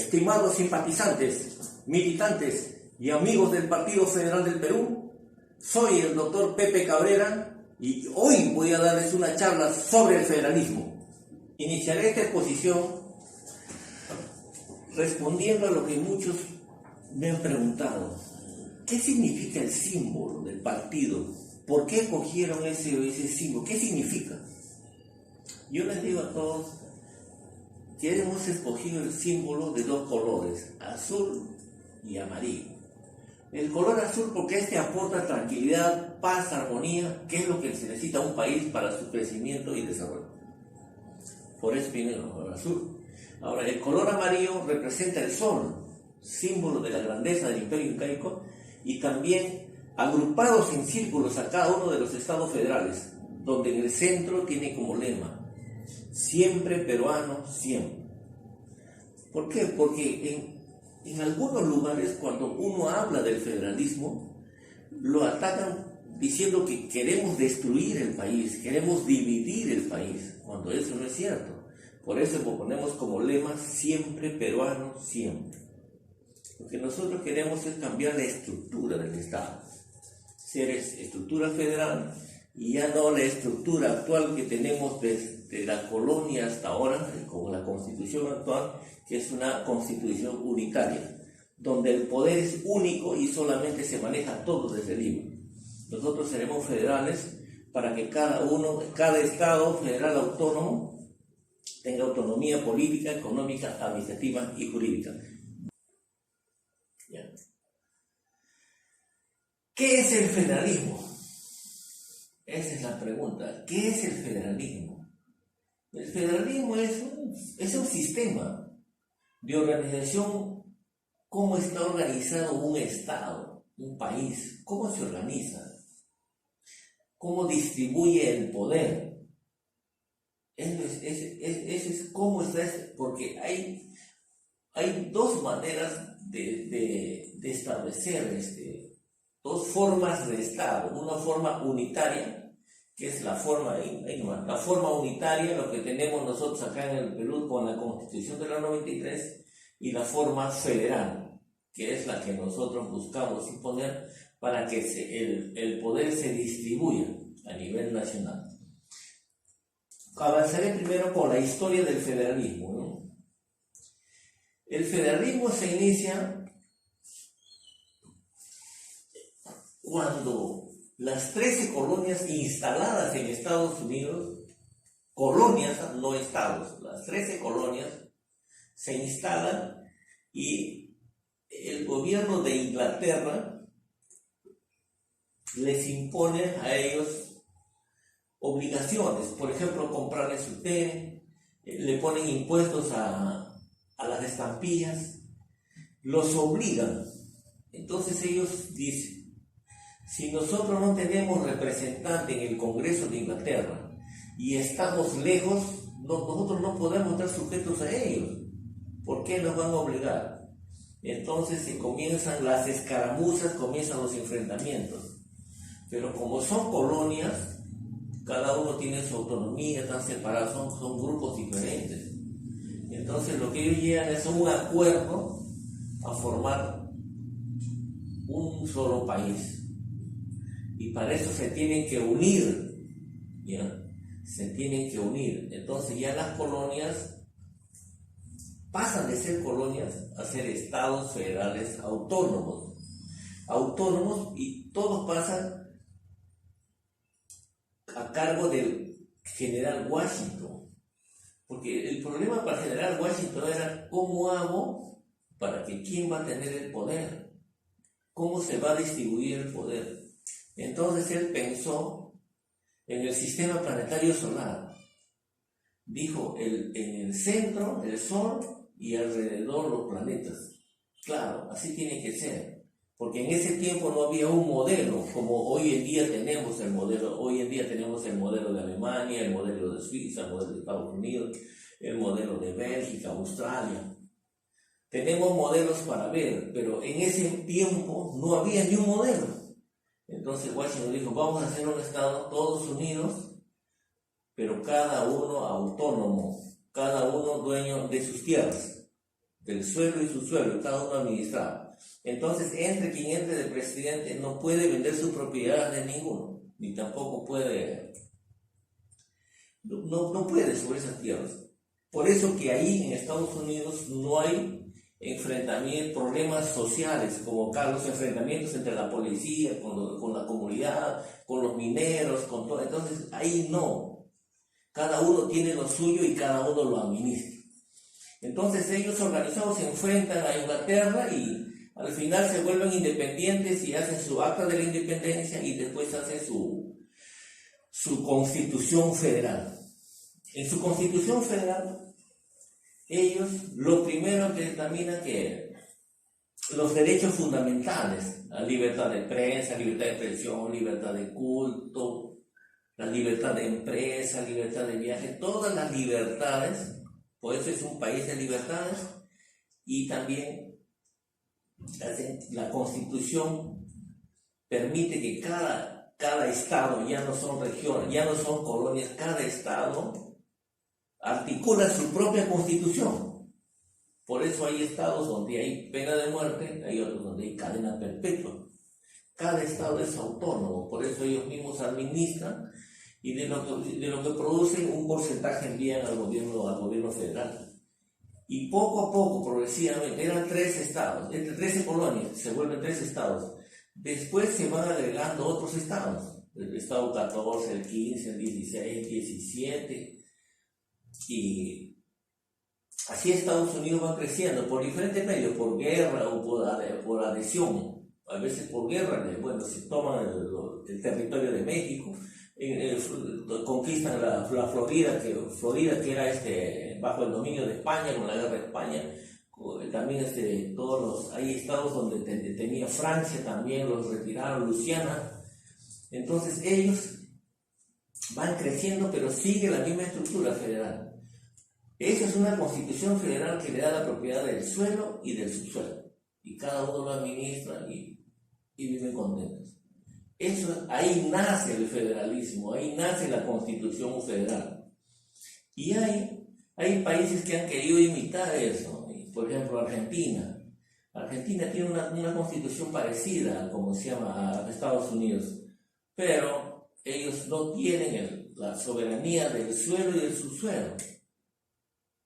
Estimados simpatizantes, militantes y amigos del Partido Federal del Perú, soy el doctor Pepe Cabrera y hoy voy a darles una charla sobre el federalismo. Iniciaré esta exposición respondiendo a lo que muchos me han preguntado. ¿Qué significa el símbolo del partido? ¿Por qué escogieron ese símbolo? ¿Qué significa? Yo les digo a todos que hemos escogido el símbolo de dos colores, azul y amarillo. El color azul porque este aporta tranquilidad, paz, armonía, que es lo que se necesita un país para su crecimiento y desarrollo. Por eso viene el color azul. Ahora, el color amarillo representa el sol, símbolo de la grandeza del imperio incaico, y también agrupados en círculos a cada uno de los estados federales, donde en el centro tiene como lema: siempre peruano, siempre. ¿Por qué? Porque en algunos lugares, cuando uno habla del federalismo, lo atacan diciendo que queremos destruir el país, queremos dividir el país, cuando eso no es cierto. Por eso ponemos como lema siempre peruano, siempre. Lo que nosotros queremos es cambiar la estructura del Estado, ser estructura federal y ya no la estructura actual que tenemos desde la colonia hasta ahora, con la constitución actual, que es una constitución unitaria, donde el poder es único y solamente se maneja todo desde Lima. Nosotros seremos federales para que cada estado federal autónomo tenga autonomía política, económica, administrativa y jurídica. ¿Ya? ¿Qué es el federalismo? Esa es la pregunta. ¿Qué es el federalismo? El federalismo es un sistema de organización. ¿Cómo está organizado un estado, un país? ¿Cómo se organiza? ¿Cómo distribuye el poder? Es cómo está, porque hay dos maneras de establecer dos formas de Estado. Una forma unitaria, que es la forma unitaria, lo que tenemos nosotros acá en el Perú con la Constitución de la 93, y la forma federal, que es la que nosotros buscamos imponer para que el poder se distribuya a nivel nacional. Avanzaré primero con la historia del federalismo, ¿no? El federalismo se inicia cuando las 13 colonias instaladas en Estados Unidos, colonias, no estados, las 13 colonias se instalan y el gobierno de Inglaterra les impone a ellos obligaciones, por ejemplo, comprarles su té, le ponen impuestos a las estampillas, los obligan. Entonces ellos dicen: si nosotros no tenemos representante en el Congreso de Inglaterra y estamos lejos, nosotros no podemos estar sujetos a ellos. ¿Por qué nos van a obligar? Entonces se comienzan las escaramuzas, comienzan los enfrentamientos. Pero como son colonias, cada uno tiene su autonomía, están separados, son grupos diferentes. Entonces lo que ellos llegan es un acuerdo a formar un solo país. Y para eso se tienen que unir, ¿ya? Se tienen que unir. Entonces ya las colonias pasan de ser colonias a ser estados federales autónomos, y todos pasan a cargo del general Washington, porque el problema para el general Washington era: ¿cómo hago para que quién va a tener el poder? ¿Cómo se va a distribuir el poder? Entonces él pensó en el sistema planetario solar. Dijo: en el centro el Sol y alrededor los planetas. Claro, así tiene que ser, porque en ese tiempo no había un modelo como hoy en día tenemos el modelo. Hoy en día tenemos el modelo de Alemania, el modelo de Suiza, el modelo de Estados Unidos, el modelo de Bélgica, Australia. Tenemos modelos para ver, pero en ese tiempo no había ni un modelo. Entonces Washington dijo: vamos a hacer un estado todos unidos, pero cada uno autónomo, cada uno dueño de sus tierras. del suelo y subsuelo, cada uno administrado. Entonces, entre quien entre de presidente no puede vender su propiedad de ninguno, ni tampoco puede, no puede sobre esas tierras. Por eso que ahí en Estados Unidos no hay enfrentamientos, problemas sociales, como acá los enfrentamientos entre la policía, con la comunidad, con los mineros, con todo. Entonces, ahí no. Cada uno tiene lo suyo y cada uno lo administra. Entonces ellos organizados se enfrentan a Inglaterra y al final se vuelven independientes y hacen su acta de la independencia y después hacen su constitución federal. En su constitución federal, ellos lo primero que determinan que los derechos fundamentales, la libertad de prensa, libertad de expresión, libertad de culto, la libertad de empresa, libertad de viaje, todas las libertades. Por eso es un país de libertades. Y también la Constitución permite que cada estado, ya no son regiones, ya no son colonias, cada estado articula su propia Constitución. Por eso hay estados donde hay pena de muerte, hay otros donde hay cadena perpetua. Cada estado es autónomo, por eso ellos mismos administran y de lo que producen un porcentaje envían al gobierno federal. Y poco a poco, progresivamente, eran 3 estados, entre 13 colonias, se vuelven 3 estados. Después se van agregando otros estados, el estado 14, el 15, el 16, el 17, y así Estados Unidos va creciendo por diferentes medios, por guerra o por adhesión, a veces por guerra, bueno, se toman el territorio de México, conquistan la Florida, que era bajo el dominio de España, con la guerra de España. También hay estados donde tenía Francia, también los retiraron, Luisiana. Entonces ellos van creciendo, pero sigue la misma estructura federal. Esa es una constitución federal que le da la propiedad del suelo y del subsuelo, y cada uno lo administra y viven contentos. Ahí nace el federalismo, ahí nace la Constitución federal. Y hay países que han querido imitar eso. Por ejemplo, Argentina. Argentina tiene una constitución parecida, como se llama, a Estados Unidos, pero ellos no tienen la soberanía del suelo y del subsuelo.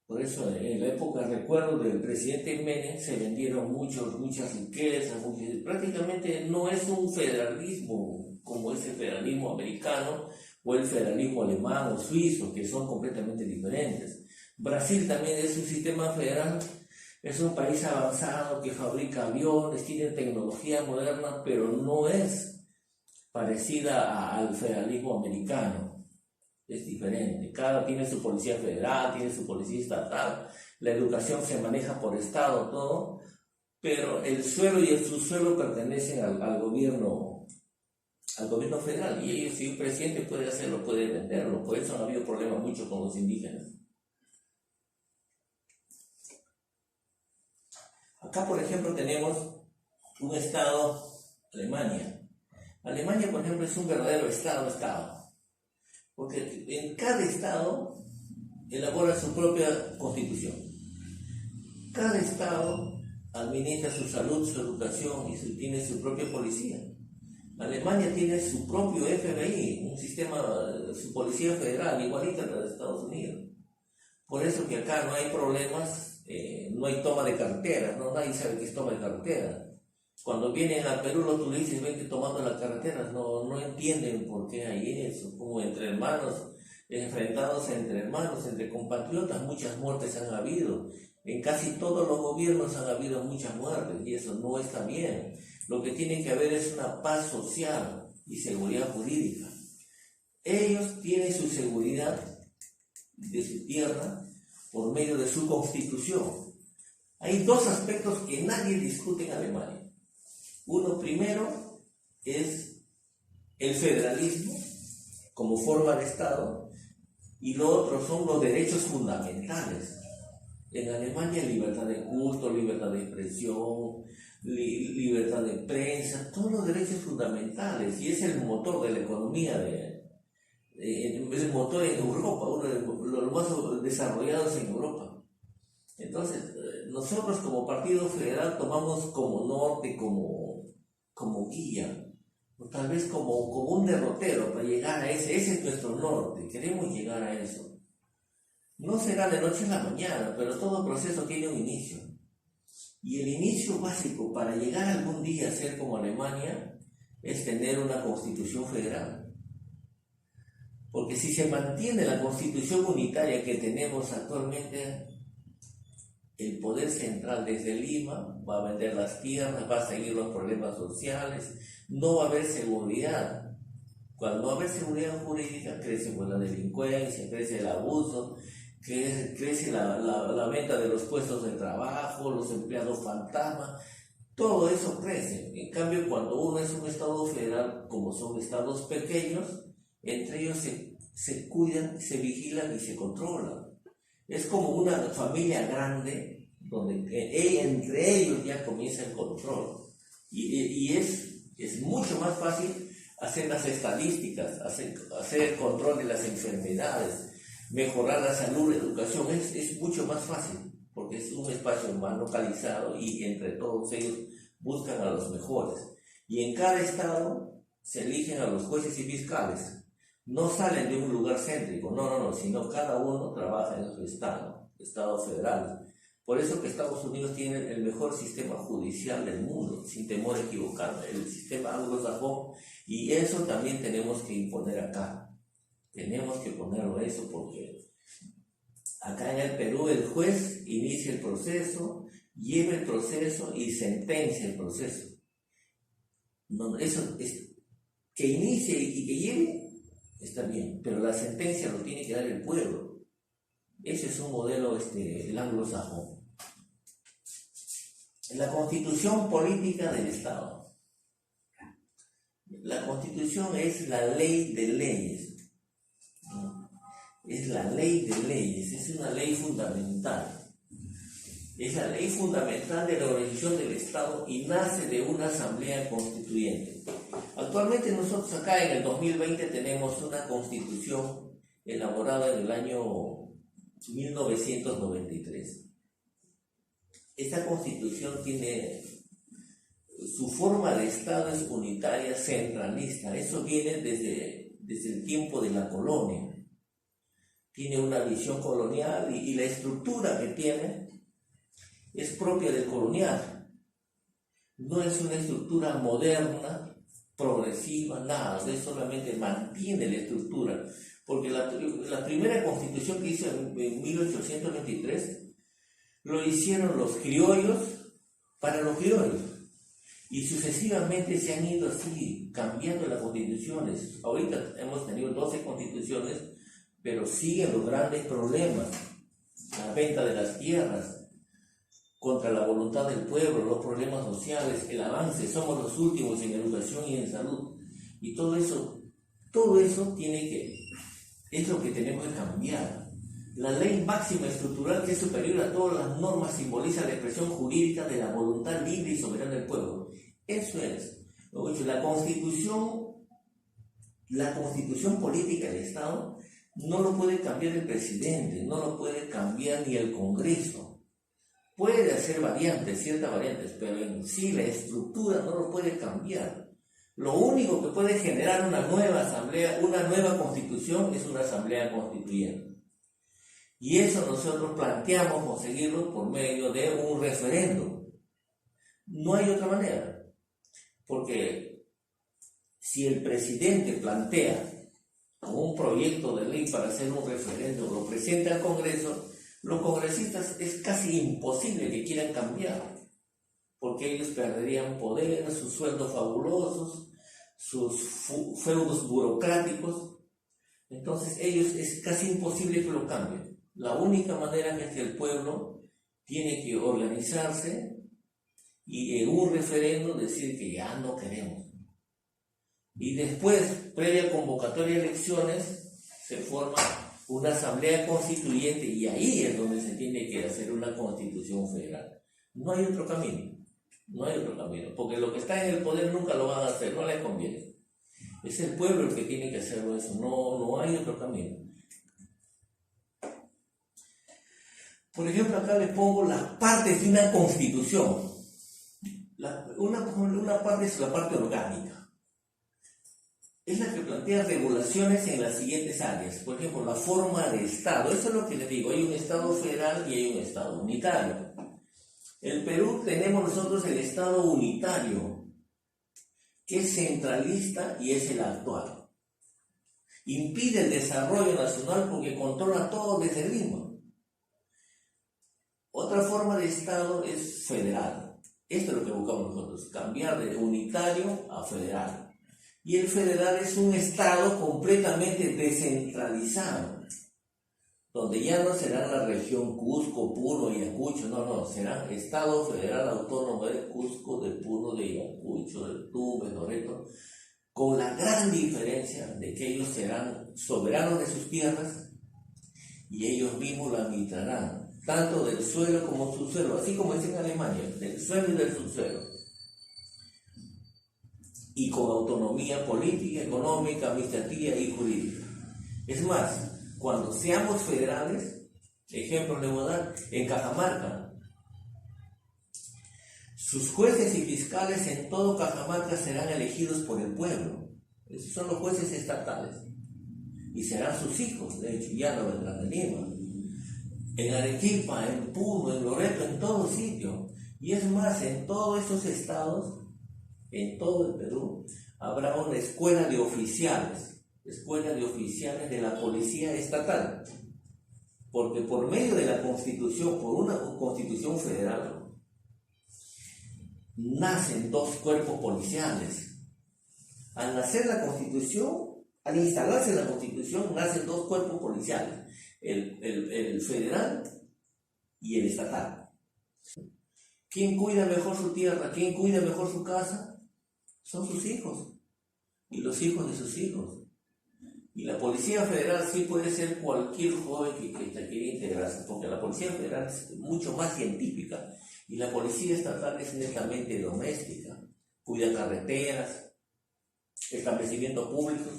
Por eso, en la época, recuerdo del presidente Menem, se vendieron muchas riquezas, prácticamente no es un federalismo como es el federalismo americano o el federalismo alemán o suizo, que son completamente diferentes. Brasil también es un sistema federal, es un país avanzado que fabrica aviones, tiene tecnología moderna, pero no es parecida al federalismo americano. Es diferente, cada tiene su policía federal, tiene su policía estatal, la educación se maneja por estado, todo, pero el suelo y el subsuelo pertenecen al gobierno federal, y ellos, si un presidente puede hacerlo, puede venderlo. Por eso han habido problemas mucho con los indígenas. Acá, por ejemplo, tenemos un estado, Alemania. Alemania, por ejemplo, es un verdadero estado. Porque en cada estado elabora su propia constitución. Cada estado administra su salud, su educación y tiene su propia policía. Alemania tiene su propio FBI, un sistema, su policía federal, igualita a la de Estados Unidos. Por eso que acá no hay problemas, no hay toma de cartera, nadie sabe qué es toma de cartera. Cuando vienen al Perú los turistas ven que tomando las carreteras, no entienden por qué hay eso, como entre hermanos, enfrentados entre hermanos, entre compatriotas, muchas muertes han habido. En casi todos los gobiernos han habido muchas muertes y eso no está bien. Lo que tiene que haber es una paz social y seguridad jurídica. Ellos tienen su seguridad de su tierra por medio de su constitución. Hay 2 aspectos que nadie discute en Alemania. Uno primero es el federalismo como forma de Estado y lo otro son los derechos fundamentales. En Alemania libertad de culto, libertad de expresión, libertad de prensa, todos los derechos fundamentales, y es el motor de la economía, el motor en Europa, uno de los más desarrollados en Europa. Entonces, nosotros como Partido Federal tomamos como norte, como guía, o tal vez como un derrotero para llegar a ese es nuestro norte, queremos llegar a eso. No será de noche a la mañana, pero todo proceso tiene un inicio. Y el inicio básico para llegar algún día a ser como Alemania es tener una constitución federal. Porque si se mantiene la constitución unitaria que tenemos actualmente, el poder central desde Lima va a vender las tierras, va a seguir los problemas sociales, no va a haber seguridad. Cuando no va a haber seguridad jurídica, crece pues, la delincuencia, crece el abuso, crece la venta de los puestos de trabajo, los empleados fantasma, todo eso crece. En cambio, cuando uno es un estado federal, como son estados pequeños, entre ellos se cuidan, se vigilan y se controlan. Es como una familia grande, donde entre ellos ya comienza el control. Y es mucho más fácil hacer las estadísticas, hacer control de las enfermedades, mejorar la salud, la educación, es mucho más fácil, porque es un espacio más localizado y entre todos ellos buscan a los mejores. Y en cada estado se eligen a los jueces y fiscales. No salen de un lugar céntrico, no, sino cada uno trabaja en su estado federal. Por eso que Estados Unidos tiene el mejor sistema judicial del mundo, sin temor a equivocarme, el sistema anglosajón, y eso también tenemos que imponer acá. Tenemos que ponerlo eso porque acá en el Perú el juez inicia el proceso, lleva el proceso y sentencia el proceso. No, eso es, que inicie y que lleve, está bien, pero la sentencia lo tiene que dar el pueblo. Ese es un modelo el anglosajón. La constitución política del Estado. La constitución es la ley de leyes. Es la ley de leyes, es una ley fundamental. Es la ley fundamental de la organización del Estado y nace de una asamblea constituyente. Actualmente nosotros acá en el 2020 tenemos una constitución elaborada en el año 1993. Esta constitución tiene, su forma de Estado es unitaria, centralista. Eso viene desde el tiempo de la colonia. Tiene una visión colonial y la estructura que tiene es propia del colonial. No es una estructura moderna, progresiva, nada. Es solamente mantiene la estructura. Porque la primera constitución que hizo en 1823 lo hicieron los criollos para los criollos. Y sucesivamente se han ido así cambiando las constituciones. Ahorita hemos tenido 12 constituciones, pero siguen los grandes problemas. La venta de las tierras, contra la voluntad del pueblo, los problemas sociales, el avance, somos los últimos en educación y en salud. Y todo eso es lo que tenemos que cambiar. La ley máxima estructural, que es superior a todas las normas, simboliza la expresión jurídica de la voluntad libre y soberana del pueblo. Eso es. La constitución política del Estado no lo puede cambiar el presidente, no lo puede cambiar ni el Congreso. Puede hacer ciertas variantes, pero en sí la estructura no lo puede cambiar. Lo único que puede generar una nueva asamblea, una nueva constitución, es una asamblea constituyente. Y eso nosotros planteamos conseguirlo por medio de un referéndum. No hay otra manera. Porque si el presidente plantea un proyecto de ley para hacer un referéndum, lo presenta al Congreso, los congresistas es casi imposible que quieran cambiar, porque ellos perderían poder, sus sueldos fabulosos, sus feudos burocráticos. Entonces ellos es casi imposible que lo cambien. La única manera es que el pueblo tiene que organizarse y en un referéndum decir que ya no queremos. Y después, previa convocatoria de elecciones, se forma una asamblea constituyente y ahí es donde se tiene que hacer una constitución federal. No hay otro camino, porque los que están en el poder nunca lo van a hacer, no les conviene. Es el pueblo el que tiene que hacerlo eso, no hay otro camino. Por ejemplo, acá les pongo las partes de una constitución. Una parte es la parte orgánica. Es la que plantea regulaciones en las siguientes áreas. Por ejemplo, la forma de Estado. Eso es lo que les digo. Hay un Estado federal y hay un Estado unitario. En Perú tenemos nosotros el Estado unitario, que es centralista y es el actual. Impide el desarrollo nacional porque controla todo desde Lima. Otra forma de Estado es federal. Esto es lo que buscamos nosotros, cambiar de unitario a federal. Y el federal es un Estado completamente descentralizado, donde ya no será la región Cusco, Puno, Ayacucho, no, será Estado Federal Autónomo de Cusco, de Puno, de Ayacucho, de Tumbes, Loreto, con la gran diferencia de que ellos serán soberanos de sus tierras y ellos mismos la administrarán, tanto del suelo como subsuelo, así como es en Alemania, del suelo y del subsuelo, y con autonomía política, económica, administrativa y jurídica. Es más, cuando seamos federales, ejemplo le voy a dar, en Cajamarca, sus jueces y fiscales en todo Cajamarca serán elegidos por el pueblo. Esos son los jueces estatales. Y serán sus hijos, de hecho, ya no vendrán de Lima. En Arequipa, en Puno, en Loreto, en todo sitio. Y es más, en todos esos estados, en todo el Perú, habrá una escuela de oficiales de la policía estatal. Porque por medio de la Constitución, por una Constitución federal, nacen dos cuerpos policiales. Al nacer la Constitución, al instalarse la Constitución, nacen dos cuerpos policiales, el federal y el estatal. ¿Quién cuida mejor su tierra? ¿Quién cuida mejor su casa? Son sus hijos y los hijos de sus hijos. Y la Policía Federal sí puede ser cualquier joven que quiera integrarse, porque la Policía Federal es mucho más científica y la Policía Estatal es netamente doméstica. Cuida carreteras, establecimientos públicos,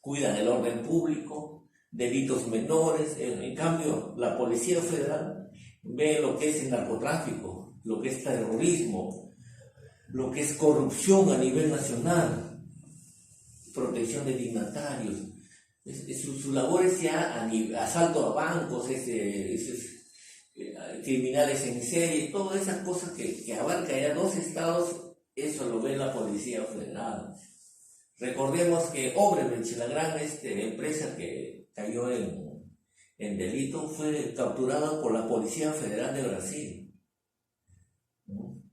cuidan el orden público, delitos menores. En cambio, la Policía Federal ve lo que es el narcotráfico, lo que es terrorismo, lo que es corrupción a nivel nacional, protección de dignatarios. Su labor es ya asalto a bancos, criminales en serie, todas esas cosas que abarca ya dos estados, eso lo ve la Policía Federal. Recordemos que Odebrecht, la gran empresa que cayó en delito, fue capturada por la Policía Federal de Brasil.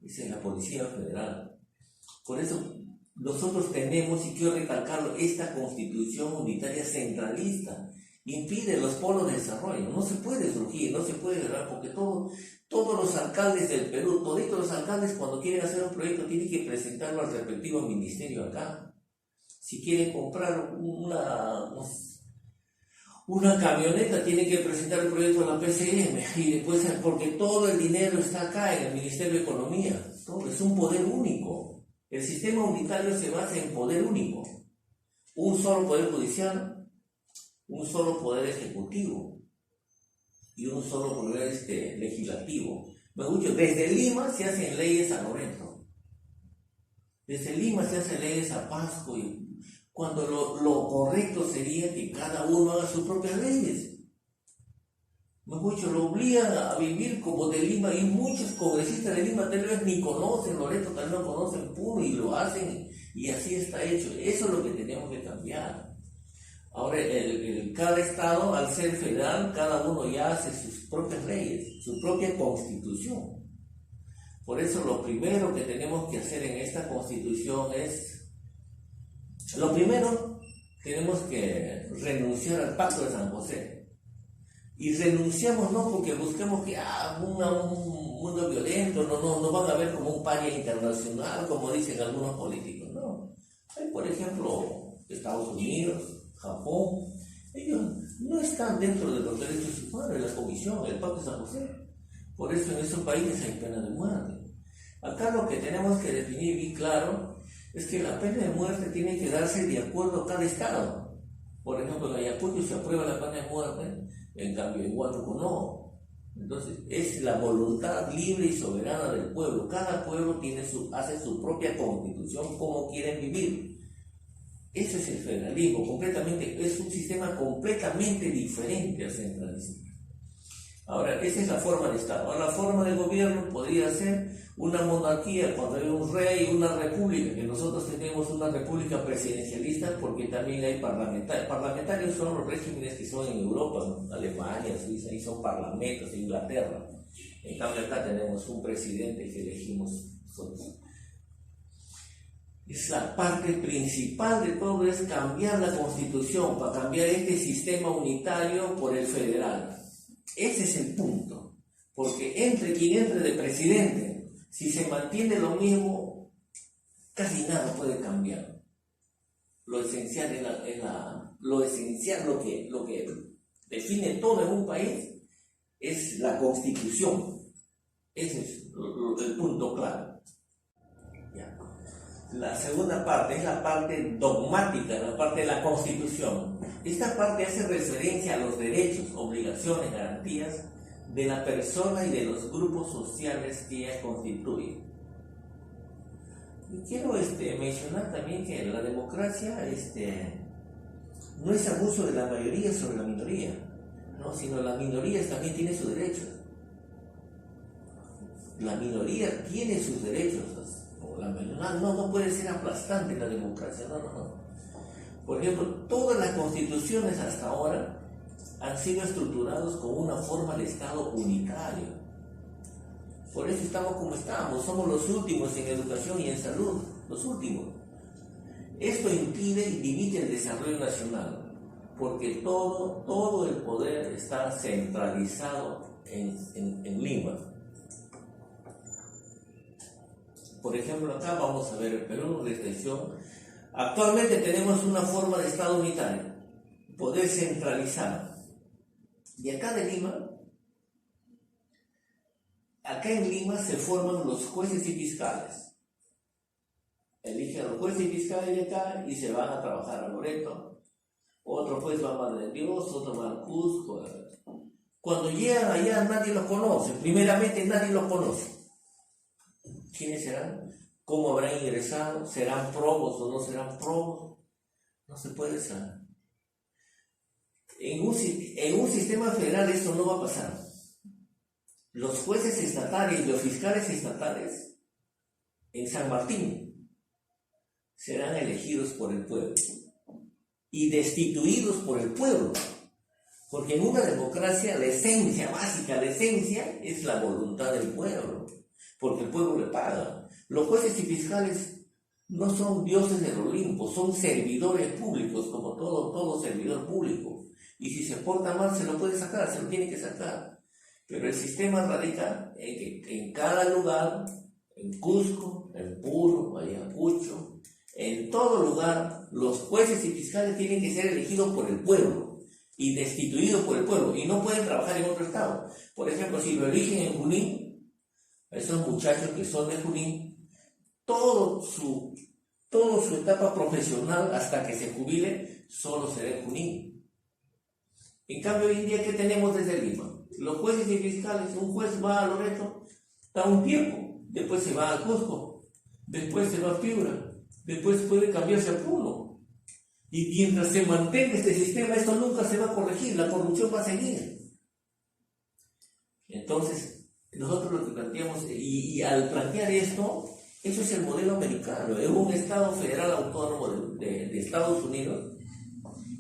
Esa es la Policía Federal. Por eso nosotros tenemos, y quiero recalcarlo, esta Constitución unitaria centralista impide los polos de desarrollo. No se puede surgir, no se puede lograr, porque todos los alcaldes del Perú, toditos los alcaldes, cuando quieren hacer un proyecto, tienen que presentarlo al respectivo ministerio acá. Si quieren comprar una camioneta, tienen que presentar el proyecto a la PCM, y después, porque todo el dinero está acá en el Ministerio de Economía. Todo es un poder único. El sistema unitario se basa en poder único. Un solo poder judicial, un solo poder ejecutivo y un solo poder legislativo. Desde Lima se hacen leyes a Loreto. Desde Lima se hacen leyes a Pasco, cuando lo correcto sería que cada uno haga sus propias leyes. Lo obligan a vivir como de Lima, y muchos congresistas de Lima tal vez ni conocen Loreto, tal vez no conocen Puno, y lo hacen, y así está hecho. Eso es lo que tenemos que cambiar. Ahora, cada estado, al ser federal, cada uno ya hace sus propias leyes, su propia constitución. Por eso lo primero que tenemos que hacer en esta constitución es, lo primero, tenemos que renunciar al Pacto de San José. Y renunciamos no porque busquemos que un mundo violento, no van a ver como un paria internacional, como dicen algunos políticos, no. Hay, por ejemplo, Estados Unidos, Japón, ellos no están dentro de los derechos humanos, de la Comisión, del Pacto de San José. Por eso en esos países hay pena de muerte. Acá lo que tenemos que definir bien claro es que la pena de muerte tiene que darse de acuerdo a cada estado. Por ejemplo, en Ayacucho se aprueba la pena de muerte, en cambio en Huánuco no. Entonces, es la voluntad libre y soberana del pueblo. Cada pueblo hace su propia constitución, como quieren vivir. Ese es el federalismo, es un sistema completamente diferente al centralismo. Ahora, esa es la forma de Estado. Ahora, la forma de gobierno podría ser una monarquía, cuando hay un rey, una república, que nosotros tenemos una república presidencialista porque también hay parlamentarios. Parlamentarios son los regímenes que son en Europa, ¿no? Alemania, Suiza, ahí son parlamentos, Inglaterra. En cambio acá tenemos un presidente que elegimos nosotros. Es la parte principal de todo, es cambiar la constitución, para cambiar este sistema unitario por el federal. Ese es el punto, porque entre quien entre de presidente, si se mantiene lo mismo, casi nada puede cambiar. Lo esencial lo que define todo en un país es la constitución. Ese es el punto clave. Ya. La segunda parte es la parte dogmática, la parte de la constitución. Esta parte hace referencia a los derechos, obligaciones, garantías de la persona y de los grupos sociales que ella constituye. Y quiero mencionar también que la democracia no es abuso de la mayoría sobre la minoría, ¿no? Sino la minoría también tiene sus derechos. La minoría tiene sus derechos. No puede ser aplastante la democracia, no. Por ejemplo, todas las constituciones hasta ahora han sido estructuradas con una forma de Estado unitario. Por eso estamos como estamos, somos los últimos en educación y en salud, los últimos. Esto impide y limita el desarrollo nacional, porque todo el poder está centralizado en Lima. Por ejemplo, acá vamos a ver el Perú, la extensión. Actualmente tenemos una forma de Estado unitario, poder centralizado. Y acá en Lima se forman los jueces y fiscales. Eligen a los jueces y fiscales de acá y se van a trabajar a Loreto. Otro juez va a Madre de Dios, otro va a Cusco. Cuando llegan allá nadie los conoce, primeramente nadie los conoce. ¿Quiénes serán? ¿Cómo habrán ingresado? ¿Serán probos o no serán probos? No se puede saber. En un sistema federal eso no va a pasar. Los jueces estatales y los fiscales estatales en San Martín serán elegidos por el pueblo y destituidos por el pueblo. Porque en una democracia la esencia básica, la esencia es la voluntad del pueblo. Porque el pueblo le paga. Los jueces y fiscales no son dioses del Olimpo, son servidores públicos, como todo servidor público. Y si se porta mal, se lo puede sacar, se lo tiene que sacar. Pero el sistema radica en que en cada lugar, en Cusco, en Puno, Ayacucho, en todo lugar, los jueces y fiscales tienen que ser elegidos por el pueblo y destituidos por el pueblo, y no pueden trabajar en otro estado. Por ejemplo, si lo eligen en Junín, esos muchachos que son de Junín, toda su etapa profesional hasta que se jubile, solo será en Junín. En cambio, hoy en día, ¿qué tenemos desde Lima? Los jueces y fiscales, un juez va a Loreto, está un tiempo, después se va a Cusco, después se va a Piura, después puede cambiarse a Puno. Y mientras se mantenga este sistema, esto nunca se va a corregir, la corrupción va a seguir. Entonces, nosotros lo que planteamos, y al plantear esto, eso es el modelo americano, es un Estado federal autónomo de Estados Unidos.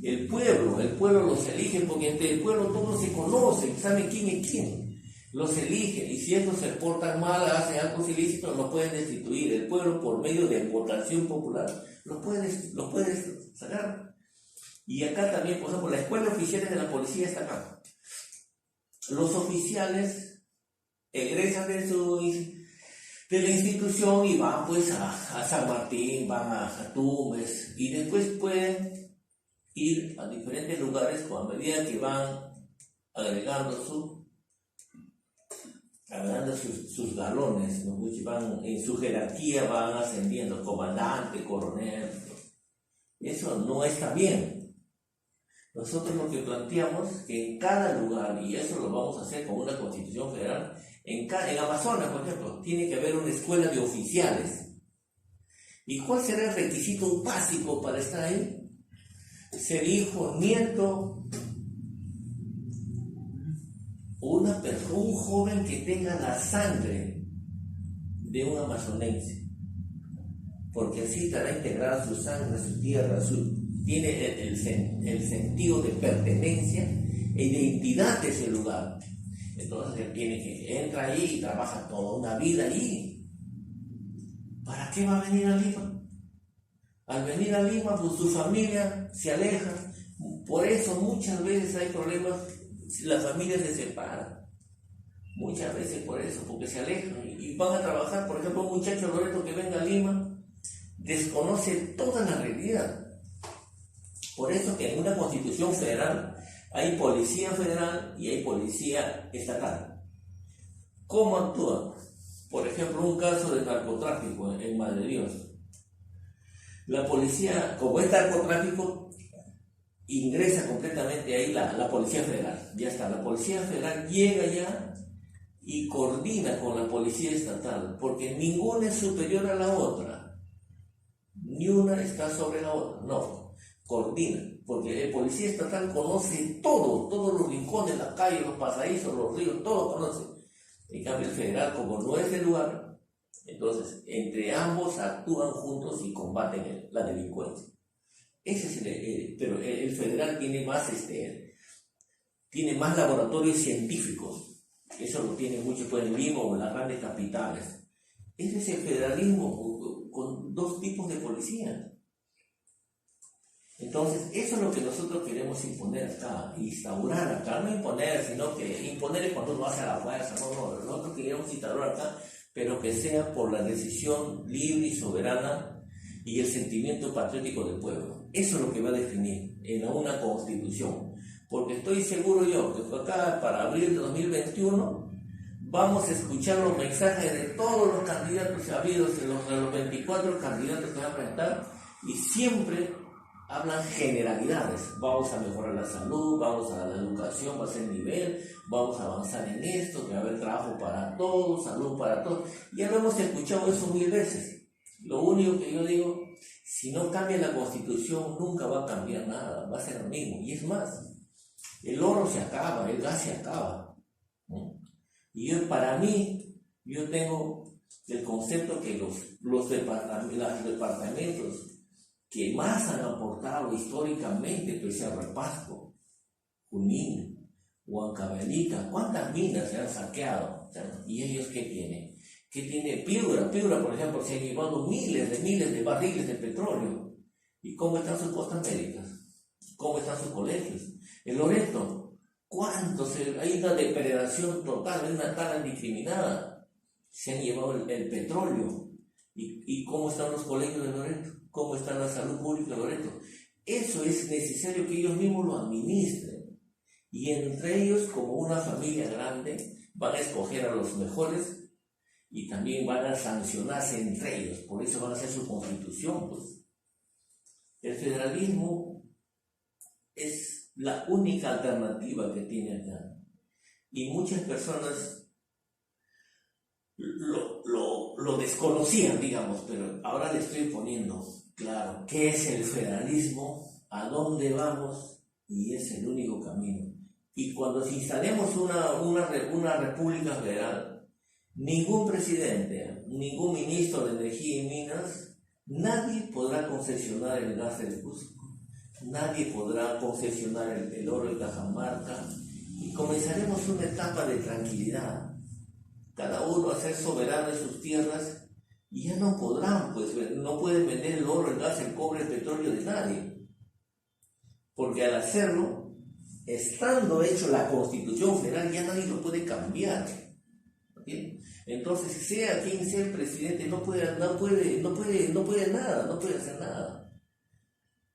El pueblo los elige, porque entre el pueblo todos se conocen, saben quién es quién. Los eligen, y si estos se portan mal, hacen algo ilícito, los pueden destituir. El pueblo, por medio de votación popular, los puede sacar. Y acá también, por ejemplo, la escuela oficial de la policía está acá. Los oficiales egresan de la institución y van pues a San Martín, van a Tumbes, y después pueden ir a diferentes lugares a medida que van agregando sus galones, ¿no? Van, en su jerarquía van ascendiendo, comandante, coronel. Eso no está bien. Nosotros lo que planteamos que en cada lugar, y eso lo vamos a hacer con una constitución federal, en Amazonas, por ejemplo, tiene que haber una escuela de oficiales. ¿Y cuál será el requisito básico para estar ahí? Ser hijo, nieto, un joven que tenga la sangre de un amazonense, porque así estará integrada su sangre, su tierra, tiene el sentido de pertenencia e identidad de ese lugar. Entonces él entra ahí y trabaja toda una vida allí. ¿Para qué va a venir a Lima? Al venir a Lima, pues su familia se aleja. Por eso muchas veces hay problemas, la familia se separa. Muchas veces por eso, porque se alejan y van a trabajar. Por ejemplo, un muchacho Loreto que venga a Lima desconoce toda la realidad. Por eso que en una constitución federal hay policía federal y hay policía estatal. ¿Cómo actúan? Por ejemplo, un caso de narcotráfico en Madre Dios. La policía, como es narcotráfico, ingresa completamente ahí la policía federal. Ya está, la policía federal llega ya y coordina con la policía estatal, porque ninguna es superior a la otra. Ni una está sobre la otra, no. Coordina, porque el policía estatal conoce todos los rincones, las calles, los pasadizos, los ríos, todo conoce. En cambio el federal, como no es el lugar, entonces entre ambos actúan juntos y combaten la delincuencia. Ese es pero el federal tiene más laboratorios científicos. Eso lo tiene mucho en Lima o en las grandes capitales. Ese es el federalismo con dos tipos de policía. Entonces, eso es lo que nosotros queremos imponer acá, instaurar acá, no imponer, sino que imponer es cuando uno hace a la fuerza, no, nosotros queremos instaurar acá, pero que sea por la decisión libre y soberana y el sentimiento patriótico del pueblo. Eso es lo que va a definir en una constitución, porque estoy seguro yo que acá para abril de 2021 vamos a escuchar los mensajes de todos los candidatos habidos, de los 24 candidatos que van a presentar, y siempre hablan generalidades. Vamos a mejorar la salud, vamos a la educación, va a ser nivel, vamos a avanzar en esto, que va a haber trabajo para todos, salud para todos. Ya lo hemos escuchado eso 1000 veces. Lo único que yo digo, si no cambia la constitución, nunca va a cambiar nada, va a ser lo mismo. Y es más, el oro se acaba, el gas se acaba. Y para mí, yo tengo el concepto que los departamentos que más han aportado históricamente, pues Cerro Pasco, Junín, Huancavelica, ¿cuántas minas se han saqueado? ¿Y ellos qué tienen? ¿Qué tiene Piura? Piura, por ejemplo, se han llevado miles de barriles de petróleo. ¿Y cómo están sus costas médicas? ¿Cómo están sus colegios? El Loreto, hay una depredación total, hay una tala indiscriminada. Se han llevado el petróleo. ¿Y cómo están los colegios de Loreto? ¿Cómo está la salud pública de Loreto? Eso es necesario que ellos mismos lo administren. Y entre ellos, como una familia grande, van a escoger a los mejores y también van a sancionarse entre ellos. Por eso van a hacer su constitución. Pues. El federalismo es la única alternativa que tiene acá. Y muchas personas lo desconocían, digamos, pero ahora le estoy poniendo claro qué es el federalismo, a dónde vamos, y es el único camino. Y cuando instalemos una república federal, ningún presidente, ningún ministro de Energía y Minas, nadie podrá concesionar el gas del Cusco, nadie podrá concesionar el oro de Cajamarca, y comenzaremos una etapa de tranquilidad. Cada uno a ser soberano de sus tierras, y ya no podrán, pues no pueden vender el oro, el gas, el cobre, el petróleo de nadie. Porque al hacerlo, estando hecho la Constitución Federal, ya nadie lo puede cambiar. ¿Sí? Entonces, sea quien sea el presidente, no puede nada, no puede hacer nada.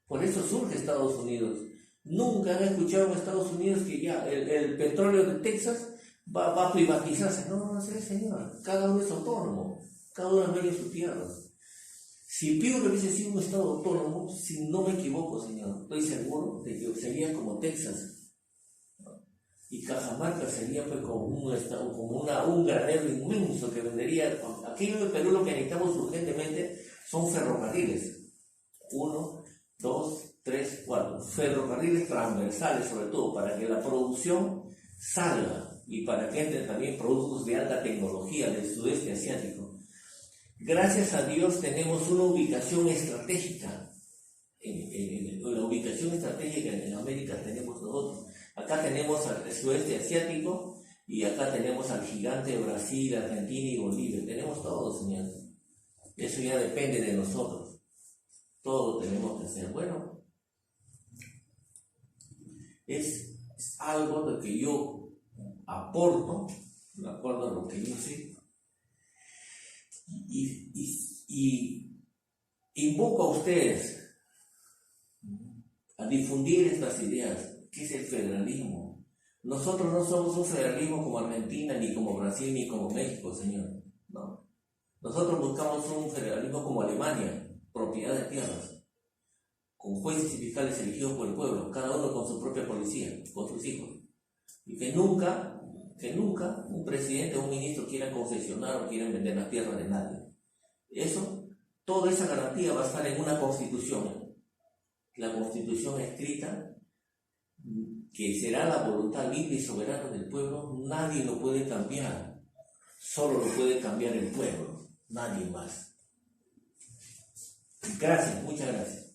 Por eso surge Estados Unidos. Nunca han escuchado en Estados Unidos que ya el petróleo de Texas va a privatizarse. No, señor, cada uno es autónomo, cada uno es dueño de sus tierras. Si Piura hubiese sido un estado autónomo, si no me equivoco, señor, estoy seguro de que sería como Texas, ¿no? Y Cajamarca sería pues como un estado, como un granero inmenso que vendería. Aquí en Perú lo que necesitamos urgentemente son ferrocarriles. 1, 2, 3, 4. Ferrocarriles transversales, sobre todo, para que la producción salga y para que entren también productos de alta tecnología del sudeste asiático. Gracias a Dios tenemos una ubicación estratégica. La ubicación estratégica en América tenemos nosotros. Acá tenemos al sudeste asiático y acá tenemos al gigante de Brasil, Argentina y Bolivia. Tenemos todo, señor. Eso ya depende de nosotros. Todo lo tenemos que hacer. Bueno, es algo de que yo aporto, de acuerdo a lo que yo sé, y invoco a ustedes a difundir estas ideas. ¿Qué es el federalismo? Nosotros no somos un federalismo como Argentina, ni como Brasil, ni como México, señor. No. Nosotros buscamos un federalismo como Alemania, propiedad de tierras, con jueces y fiscales elegidos por el pueblo, cada uno con su propia policía, con sus hijos. Y que nunca un presidente o un ministro quiera concesionar o quieran vender las tierras de nadie. Eso, toda esa garantía va a estar en una constitución. La constitución escrita, que será la voluntad libre y soberana del pueblo, nadie lo puede cambiar. Solo lo puede cambiar el pueblo, nadie más. Gracias, muchas gracias.